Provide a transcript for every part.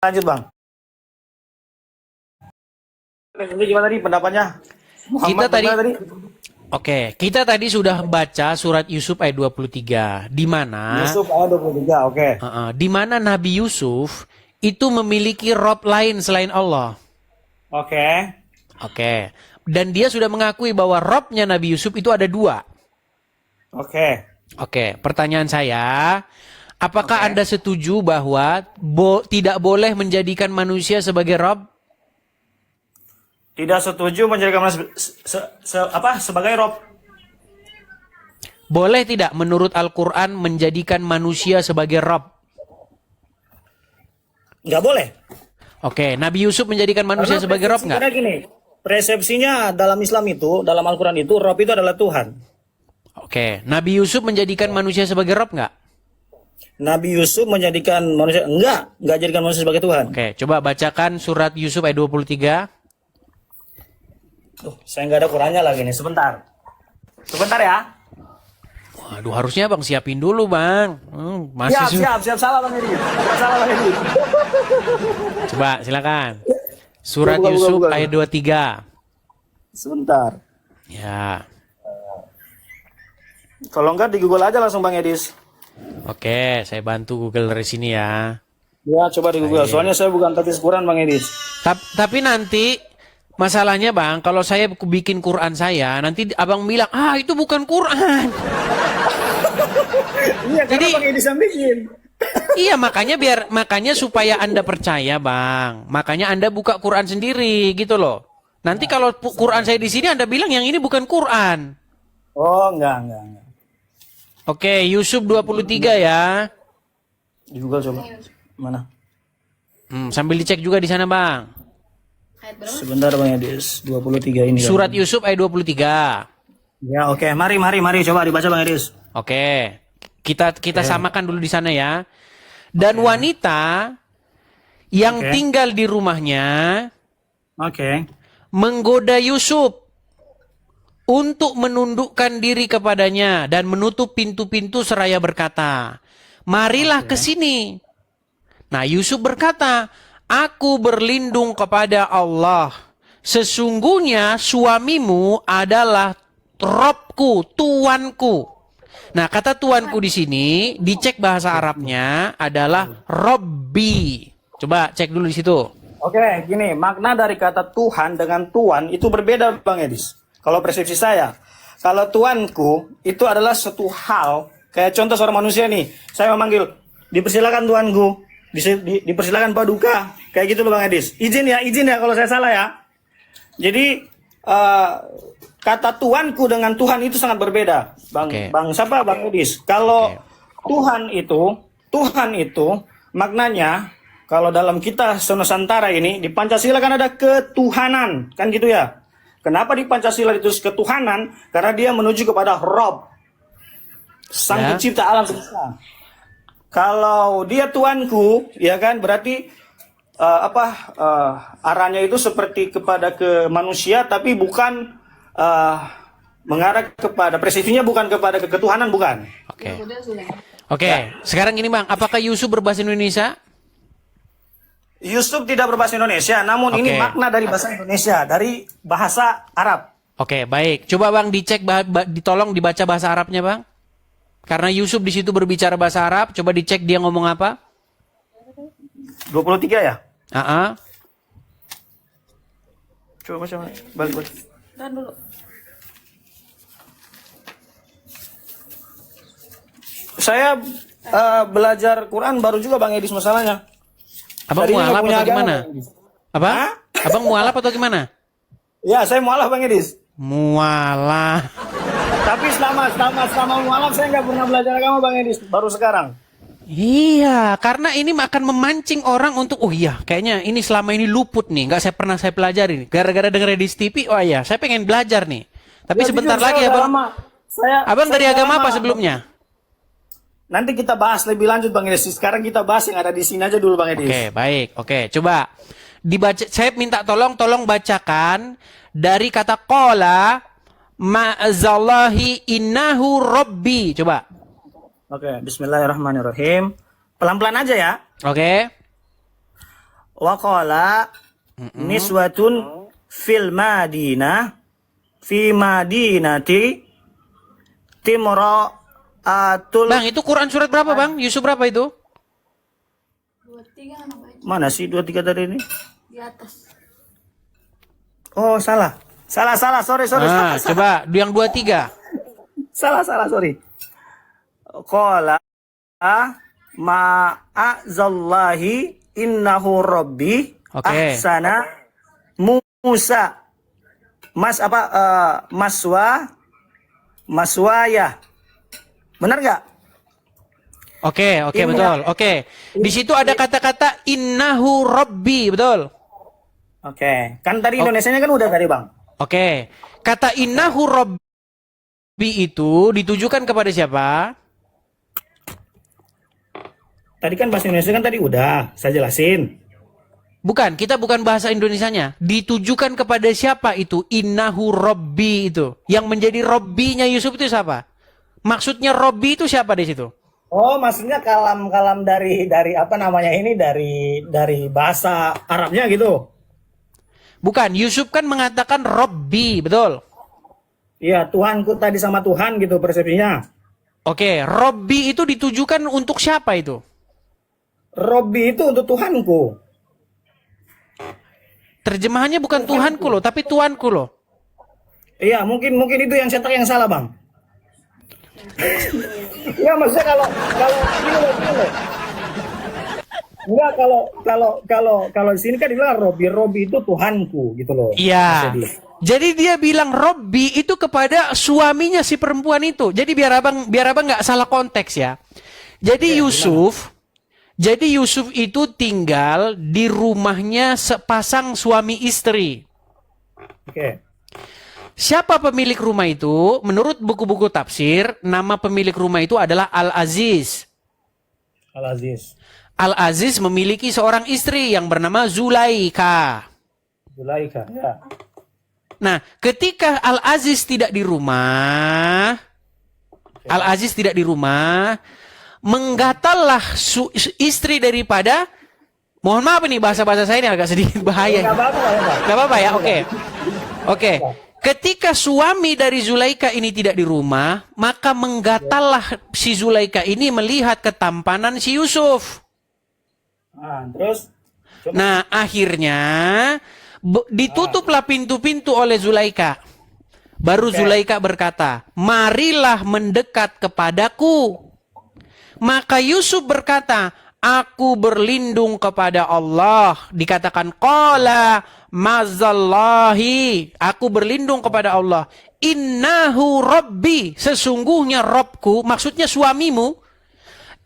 Lanjut Bang. Ini gimana tadi pendapatnya? Kita Muhammad tadi, tadi? kita tadi sudah baca surat Yusuf ayat 23, di mana Yusuf ayat 23, oke. di mana Nabi Yusuf itu memiliki Rob lain selain Allah. Oke. Oke. Dan dia sudah mengakui bahwa Robnya Nabi Yusuf itu ada dua. Oke. Oke, pertanyaan saya, apakah Oke. Anda setuju bahwa tidak boleh menjadikan manusia sebagai Rob? Tidak setuju menjadikan manusia sebagai Rob. Boleh tidak menurut Al-Quran menjadikan manusia sebagai Rob? Nggak boleh. Oke, Nabi Yusuf menjadikan manusia Karena sebagai Rob nggak? karena gini, persepsinya dalam Islam itu, dalam Al-Quran itu, Rob itu adalah Tuhan. Oke, Nabi Yusuf menjadikan manusia sebagai Rob nggak? Nabi Yusuf menjadikan manusia, enggak jadikan manusia sebagai Tuhan. Oke, coba bacakan surat Yusuf ayat 23. Saya nggak ada Qurannya lagi nih, sebentar. Sebentar ya. Waduh, harusnya Bang siapin dulu Bang. Masih Siap, salah Bang Edi. Salah Bang Edi. Coba silakan. Surat Buka, Yusuf buka. ayat 23. Sebentar. Ya. Kalau enggak di Google aja langsung Bang Edis. Oke, saya bantu Google dari sini ya. Ya, coba di Google. Soalnya saya bukan tatis Quran Bang Edis. Tapi nanti masalahnya Bang, kalau saya bikin Quran saya, nanti Abang bilang, itu bukan Quran. Iya, karena Jadi- Bang Edis yang bikin. Iya, makanya supaya Anda percaya, Bang. Makanya Anda buka Quran sendiri gitu loh. Nanti kalau Quran saya di sini Anda bilang yang ini bukan Quran. Oh, enggak. Oke, Yusuf 23 ya. Di Google coba. Mana? Sambil dicek juga di sana, Bang. Sebentar Bang Edis. 23 ini. Surat Yusuf ayat 23. Ya, oke. Mari coba dibaca Bang Edis. Oke. Kita samakan dulu di sana ya. Dan wanita yang Oke. tinggal di rumahnya Oke. menggoda Yusuf untuk menundukkan diri kepadanya dan menutup pintu-pintu seraya berkata, "Marilah ke sini." Nah, Yusuf berkata, "Aku berlindung kepada Allah. Sesungguhnya suamimu adalah Robku, tuanku." Nah, kata tuanku di sini dicek bahasa Arabnya adalah Robbi. Coba cek dulu di situ. Oke, gini, makna dari kata Tuhan dengan tuan itu berbeda Bang Edis. Kalau persepsi saya, kalau tuanku itu adalah suatu hal, kayak contoh seorang manusia nih, saya memanggil, dipersilakan tuanku, dipersilakan Paduka, kayak gitu loh Bang Edis. Izin ya kalau saya salah ya. Jadi kata tuanku dengan Tuhan itu sangat berbeda, Bang. Oke. Bang siapa Bang Edis? Kalau Tuhan itu maknanya kalau dalam kita Nusantara ini di Pancasila kan ada ketuhanan, kan gitu ya. Kenapa di Pancasila itu ketuhanan? Karena dia menuju kepada Rob, Sang Ya. Pencipta alam semesta. Kalau dia tuanku, ya kan, berarti arahnya itu seperti kepada ke manusia, tapi bukan mengarah kepada persepsinya bukan kepada ketuhanan, bukan. Oke. Oke, sekarang ini Bang, apakah Yusuf berbahasa Indonesia? Yusuf tidak berbahasa Indonesia, namun ini Oke. makna dari bahasa Indonesia, dari bahasa Arab. Oke, baik. Coba Bang dicek, ditolong dibaca bahasa Arabnya Bang. Karena Yusuf di situ berbicara bahasa Arab, coba dicek dia ngomong apa. 23 ya? Ah, Coba baca balik. Saya belajar Quran baru juga Bang Edis masalahnya. Abang Tadinya nggak mualaf punya atau agama, gimana? Bang Edis. Apa? Hah? Abang mualaf atau gimana? Ya, saya mualaf Bang Edis. Mualaf. Tapi selama mualaf saya nggak pernah belajar agama Bang Edis, baru sekarang. Iya, karena ini akan memancing orang untuk, oh iya, kayaknya ini selama ini luput nih, nggak pernah saya pelajari nih. Gara-gara denger di TV, oh iya, saya pengen belajar nih. Tapi Ya, sebentar jujur, lagi saya udah Abang, lama. Abang Saya dari udah agama lama. apa sebelumnya? Nanti kita bahas lebih lanjut Bang Edis. Sekarang kita bahas yang ada di sini aja dulu Bang Edis. Oke, baik. Oke, coba dibaca. Saya minta tolong bacakan dari kata qala ma'azallahi innahu rabbi. Coba. Oke, bismillahirrahmanirrahim. Pelan-pelan aja ya. Oke. Waqala niswatun fil madinah fi madinati timra'atul. Bang, itu Quran surat berapa, Bang? Yusuf berapa itu? 23 anak baca Mana sih 23 tadi ini? di atas. Oh, salah. Salah. Sorry. Ah, Salah. coba yang 23. Salah, sorry. Qala ma'azallahi innahu rabbi Oke. ahsana Musa. Maswaya. Benar nggak? Oke, Inna. betul. Oke. Di situ ada kata-kata innahu rabbi, betul. Oke. Kan tadi Indonesianya kan udah tadi, Bang. Oke. Kata innahu rabbi itu ditujukan kepada siapa? Tadi kan bahasa Indonesia kan tadi udah saya jelasin. Bukan, kita bukan bahasa Indonesianya. Ditujukan kepada siapa itu? Innahu rabbi itu. Yang menjadi rabbinya Yusuf itu siapa? Maksudnya rabbi itu siapa di situ? Oh, maksudnya kalam-kalam dari apa namanya ini dari bahasa Arabnya gitu. Bukan, Yusuf kan mengatakan rabbi, betul? Iya, Tuhanku tadi sama Tuhan gitu persepsinya. Oke, rabbi itu ditujukan untuk siapa itu? Robbi itu untuk Tuhanku. Terjemahannya bukan Tuhanku loh, tapi Tuanku loh. Iya, mungkin itu yang cetak yang salah, Bang. Ya, maksudnya kalau gini loh. Enggak, kalau di sini kan dibilang Robbi itu Tuhanku gitu loh. Iya. Jadi dia bilang Robbi itu kepada suaminya si perempuan itu. Jadi biar abang nggak salah konteks ya. Jadi Yusuf itu tinggal di rumahnya sepasang suami istri. Oke. Siapa pemilik rumah itu? Menurut buku-buku tafsir, nama pemilik rumah itu adalah Al-Aziz. Al-Aziz. Al-Aziz memiliki seorang istri yang bernama Zulaika. Zulaika, ya. Nah, ketika Al-Aziz tidak di rumah, menggatallah istri daripada, mohon maaf ini bahasa-bahasa saya ini agak sedikit bahaya. Enggak apa-apa, Gak apa-apa ya, oke. Ketika suami dari Zulaika ini tidak di rumah, maka menggatallah si Zulaika ini melihat ketampanan si Yusuf. Nah, terus Nah, akhirnya ditutuplah pintu-pintu oleh Zulaika. Baru Zulaika berkata, marilah mendekat kepadaku. Maka Yusuf berkata, aku berlindung kepada Allah. Dikatakan, qala mazallahi. Aku berlindung kepada Allah. Innahu rabbi. Sesungguhnya Robku, maksudnya suamimu.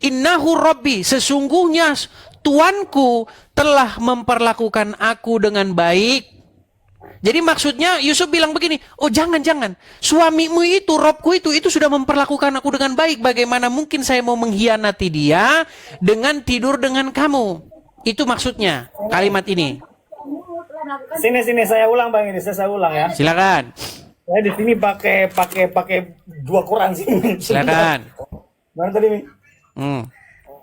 Innahu rabbi. Sesungguhnya Tuanku telah memperlakukan aku dengan baik. Jadi maksudnya Yusuf bilang begini, oh jangan. Suamimu itu, Robku itu sudah memperlakukan aku dengan baik. Bagaimana mungkin saya mau mengkhianati dia dengan tidur dengan kamu? Itu maksudnya kalimat ini. sini saya ulang, Bang, ini saya ulang ya. Silakan. Saya di sini pakai dua Quran sih. Silakan. Mana tadi, Mi?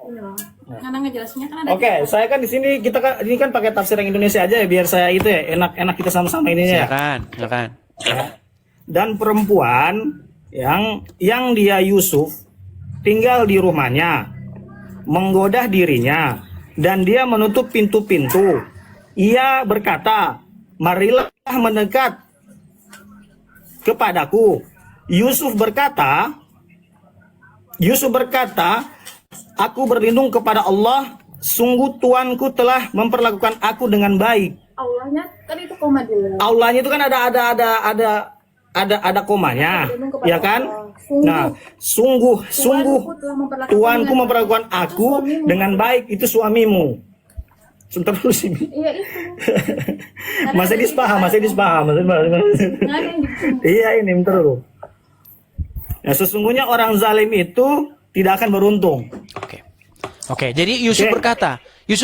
Ini Bang. Karena ngejelasinnya kan ada. Oke, saya kan di sini ini kan pakai tafsir yang Indonesia aja ya biar saya itu ya enak kita sama-sama ininya ya. Silakan. Dan perempuan yang dia Yusuf tinggal di rumahnya, menggoda dirinya dan dia menutup pintu-pintu. Ia berkata, marilah mendekat kepadaku. Yusuf berkata, aku berlindung kepada Allah, sungguh Tuanku telah memperlakukan aku dengan baik. Allahnya kan itu koma dulu. Allahnya itu kan ada komanya, ya kan? Nah, sungguh Tuanku memperlakukan aku dengan baik, itu suamimu. Sebentar dulu sih. Iya itu. Masih dispaham. Nggak ada yang Iya ini, bentar dulu. Nah, sesungguhnya orang zalim itu tidak akan beruntung. Oke, jadi Yusuf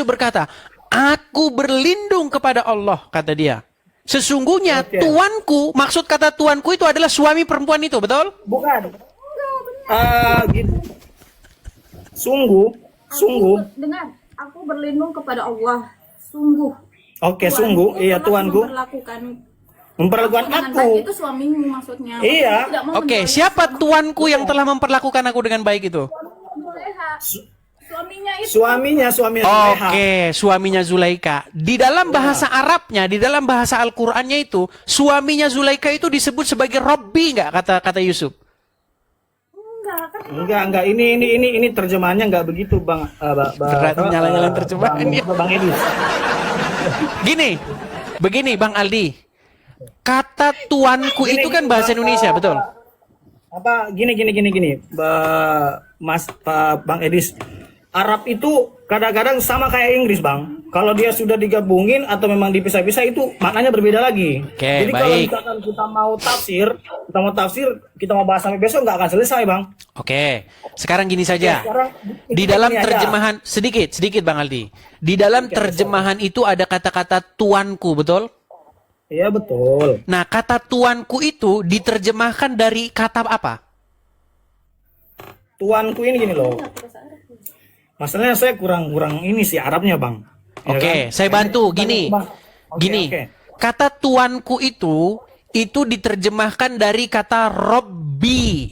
berkata, aku berlindung kepada Allah, kata dia. Sesungguhnya Tuanku, maksud kata Tuanku itu adalah suami perempuan itu, betul? Bukan. Gitu. Sungguh. Dengar, aku berlindung kepada Allah. sungguh. Oke, sungguh, iya telah Tuanku memperlakukan dengan aku. baik itu suamimu maksudnya. Iya. Maksudnya tidak mau Oke, menjual siapa tuanku yang telah memperlakukan aku dengan baik itu? Zuleha. Suaminya itu Suaminya Zuleha. Oke, suaminya Zulaika. Di dalam bahasa Arabnya, di dalam bahasa Al-Qur'annya itu, suaminya Zulaika itu disebut sebagai Robbi enggak kata Yusuf? enggak kan Enggak. Ini terjemahannya enggak begitu, Bang. Berarti nyala-nyalain terjemahannya. Bang Edis. Begini Bang Aldi. Kata tuanku Gini, itu kan gini, bahasa Bang, Indonesia, betul? Gini. Bang Edis. Arab itu kadang-kadang sama kayak Inggris, Bang. Kalau dia sudah digabungin atau memang dipisah-pisah itu maknanya berbeda lagi. Oke, Jadi kalau baik. misalkan kita mau tafsir, kita mau bahas sampai besok nggak akan selesai, Bang. Oke, sekarang gini saja. Sekarang Di kita dalam gini aja. terjemahan sedikit Bang Aldi. Di dalam terjemahan itu ada kata-kata tuanku, betul? Iya, betul. Nah, kata tuanku itu diterjemahkan dari kata apa? Tuanku ini gini loh. Masalahnya saya kurang ini sih Arabnya, Bang. Ya Oke, kan? saya bantu gini. Bang. Oke, Gini. oke. Kata tuanku itu diterjemahkan dari kata Robbi.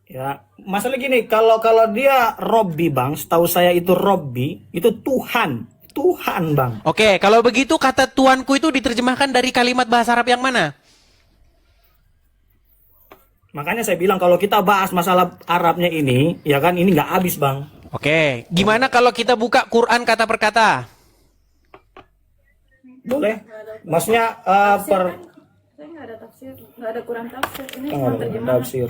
Ya, masalah gini, kalau dia Robbi, Bang, setahu saya itu Robbi, itu Tuhan, Bang. Oke, kalau begitu kata tuanku itu diterjemahkan dari kalimat bahasa Arab yang mana? Makanya saya bilang kalau kita bahas masalah Arabnya ini, ya kan ini nggak habis, Bang. Oke, gimana kalau kita buka Quran kata per kata? Boleh? Maksudnya saya nggak ada tafsir, nggak ada Quran tafsir. Ini cuma terjemahan. tafsir.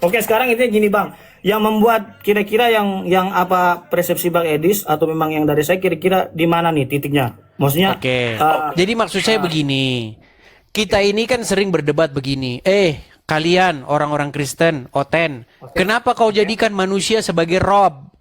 Oke, sekarang ini gini, Bang. Yang membuat kira-kira yang apa persepsi Bang Edis atau memang yang dari saya kira-kira di mana nih titiknya? Maksudnya Oke. Jadi maksud saya begini. Kita ini kan sering berdebat begini. Kalian orang-orang Kristen, Oten, kenapa kau jadikan manusia sebagai Rob?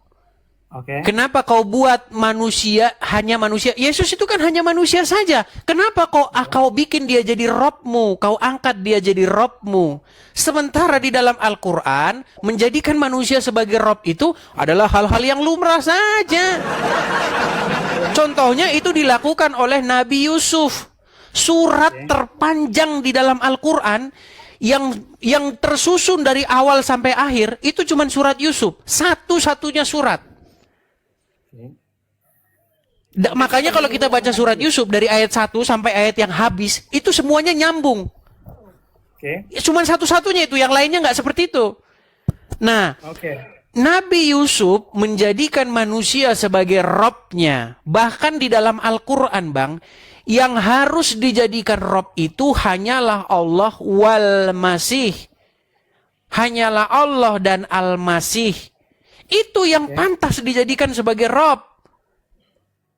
Oke. Kenapa kau buat manusia hanya manusia? Yesus itu kan hanya manusia saja. Kenapa kau bikin dia jadi Robmu? Kau angkat dia jadi Robmu. Sementara di dalam Al-Quran, menjadikan manusia sebagai Rob itu adalah hal-hal yang lumrah saja. Contohnya itu dilakukan oleh Nabi Yusuf. Surat terpanjang di dalam Al-Quran yang tersusun dari awal sampai akhir itu cuma surat Yusuf. Satu-satunya surat. Makanya kalau kita baca surat Yusuf dari ayat 1 sampai ayat yang habis, itu semuanya nyambung. Oke. Cuman satu-satunya itu, yang lainnya nggak seperti itu. Nah, Oke. Nabi Yusuf menjadikan manusia sebagai Robnya. Bahkan di dalam Al-Quran, Bang, yang harus dijadikan Rob itu hanyalah Allah wal Masih. Hanyalah Allah dan Al-Masih. Itu yang pantas dijadikan sebagai Rob.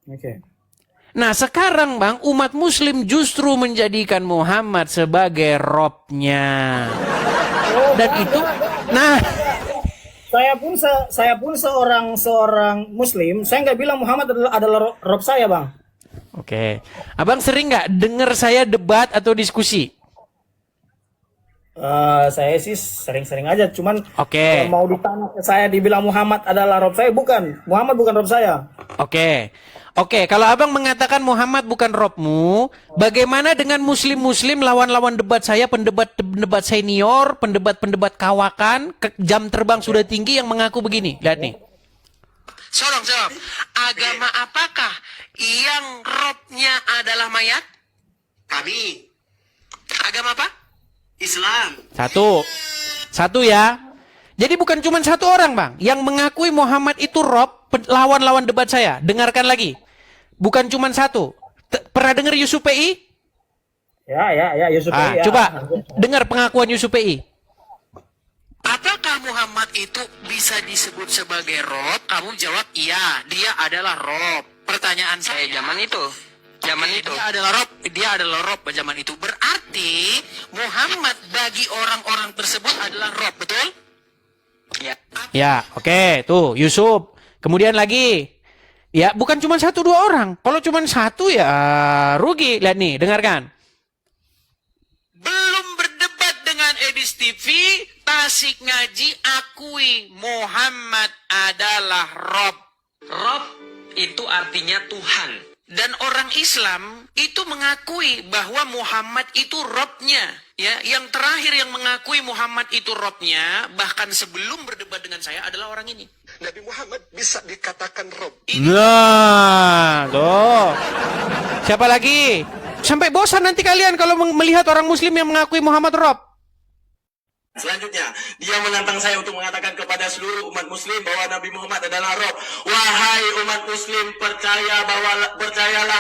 Oke. Nah sekarang Bang, umat muslim justru menjadikan Muhammad sebagai Robnya. Dan itu, nah, Saya pun seorang Muslim. Saya nggak bilang Muhammad adalah Rob saya, Bang. oke. Abang sering nggak dengar saya debat atau diskusi? Saya sih sering-sering aja. Cuman Oke. kalau mau ditanya ke saya dibilang Muhammad adalah Rob saya, bukan. Muhammad bukan Rob saya. Oke, kalau abang mengatakan Muhammad bukan Robmu, bagaimana dengan muslim-muslim lawan-lawan debat saya, pendebat senior, pendebat kawakan, jam terbang sudah tinggi yang mengaku begini? Lihat nih. Sorong, agama apakah yang Robnya adalah mayat? Kami Agama apa? Islam. Satu ya. Jadi bukan cuma satu orang, Bang, yang mengakui Muhammad itu Rob, lawan-lawan debat saya. Dengarkan lagi. Bukan cuma satu. Pernah dengar Yusuf PI? Ya, Yusuf. ya. Coba dengar pengakuan Yusuf PI. Apakah Muhammad itu bisa disebut sebagai Rob? Kamu jawab iya, dia adalah Rob. Pertanyaan saya zaman itu. Dia adalah Rob zaman itu. Berarti Muhammad bagi orang-orang tersebut adalah Rob, betul? Ya, oke, tuh Yusuf. Kemudian lagi. Ya, bukan cuma satu dua orang. Kalau cuma satu ya rugi. Lihat nih, dengarkan. Belum berdebat dengan Edis TV, Tasik Ngaji akui Muhammad adalah Rob. Rob itu artinya Tuhan. Dan orang Islam itu mengakui bahwa Muhammad itu Robnya. Ya, yang terakhir yang mengakui Muhammad itu Robnya, bahkan sebelum berdebat dengan saya adalah orang ini. Nabi Muhammad bisa dikatakan Rob. Nah, tuh. Siapa lagi? Sampai bosan nanti kalian kalau melihat orang muslim yang mengakui Muhammad Rob. Selanjutnya, dia menantang saya untuk mengatakan kepada seluruh umat muslim bahwa Nabi Muhammad adalah Rob. Wahai umat muslim, percayalah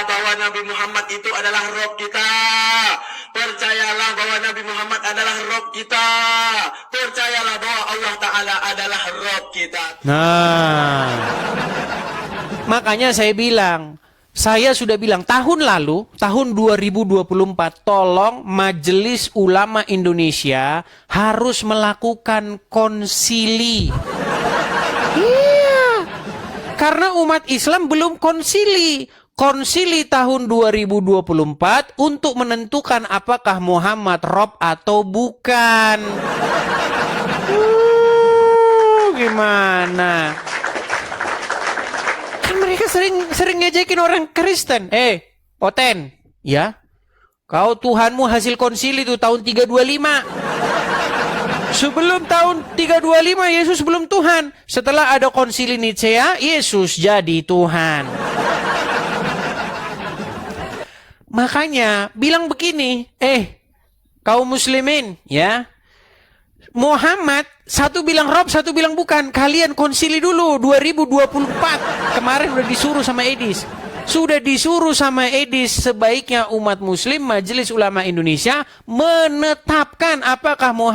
bahwa Nabi Muhammad itu adalah Rob kita. Percayalah bahwa Nabi Muhammad adalah Rob kita. Percayalah bahwa Allah Ta'ala adalah Rob kita. Nah, makanya saya sudah bilang tahun lalu, tahun 2024, tolong Majelis Ulama Indonesia harus melakukan konsili. Iya, karena umat Islam belum konsili. Konsili tahun 2024 untuk menentukan apakah Muhammad Rob atau bukan. Gimana? Mereka sering ngejekin orang Kristen. Oten, ya. Kau Tuhanmu hasil konsili itu tahun 325. Sebelum tahun 325 Yesus belum Tuhan. Setelah ada konsili Nicea, Yesus jadi Tuhan. Makanya bilang begini, kaum muslimin, ya. Muhammad, satu bilang Rob, satu bilang bukan. Kalian konsili dulu 2024. Kemarin udah disuruh sama Edis. Sudah disuruh sama Edis, sebaiknya umat muslim Majelis Ulama Indonesia menetapkan apakah Muhammad